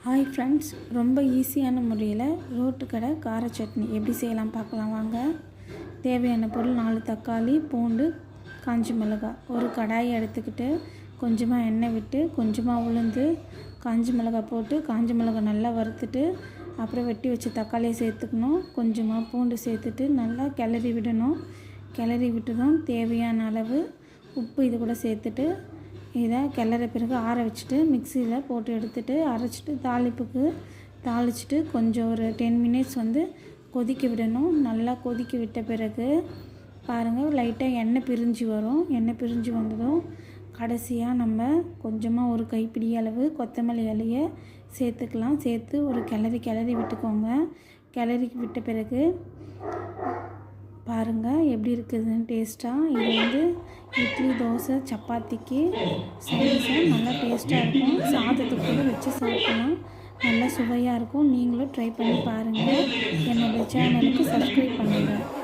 Hi friends, ரொம்ப ஈஸியான முறையில் ரோட்டு கடை கார சட்னி எப்படி செய்யலாம் பார்க்கலாம் வாங்க. தேவையான பொருள் 4 தக்காளி, பூண்டு, காஞ்ச மிளகாய். ஒரு கடாயை எடுத்துக்கிட்டு கொஞ்சமாக எண்ணெய் விட்டு கொஞ்சமாக உளுந்து காஞ்ச மிளகாய் போட்டு காஞ்ச மிளகாய் நல்லா வறுத்துட்டு அப்புறம் வெட்டி வச்ச தக்காளியை சேர்த்துக்கணும். கொஞ்சமாக பூண்டு சேர்த்துட்டு நல்லா கிளறி விடணும். கிளறி விட்டதும் தேவையான அளவு உப்பு இது கூட சேர்த்துட்டு இதை கிளற பிறகு ஆற வச்சுட்டு மிக்சியில் போட்டு எடுத்துகிட்டு அரைச்சிட்டு தாளிப்புக்கு தாளிச்சிட்டு கொஞ்சம் ஒரு 10 மினிட்ஸ் கொதிக்க விடணும். நல்லா கொதிக்க விட்ட பிறகு பாருங்கள், லைட்டாக எண்ணெய் பிரிஞ்சு வரும். எண்ணெய் பிரிஞ்சு வந்ததும் கடைசியாக நம்ம கொஞ்சமாக ஒரு கைப்பிடி அளவு கொத்தமல்லி இலையை சேர்த்துக்கலாம். சேர்த்து ஒரு கிளறி விட்டுக்கோங்க. கிளறி விட்ட பிறகு பாருங்கள் எப்படி இருக்குதுன்னு டேஸ்ட்டாக. இது இட்லி, தோசை, சப்பாத்திக்கு சைடிஷாக நல்லா டேஸ்ட்டாக இருக்கும். சாதத்துக்கு கூட வச்சு சாப்பிடலாம், நல்லா சுவையாக இருக்கும். நீங்களும் ட்ரை பண்ணி பாருங்கள். என்னோடய சேனலுக்கு சப்ஸ்கிரைப் பண்ணுங்கள்.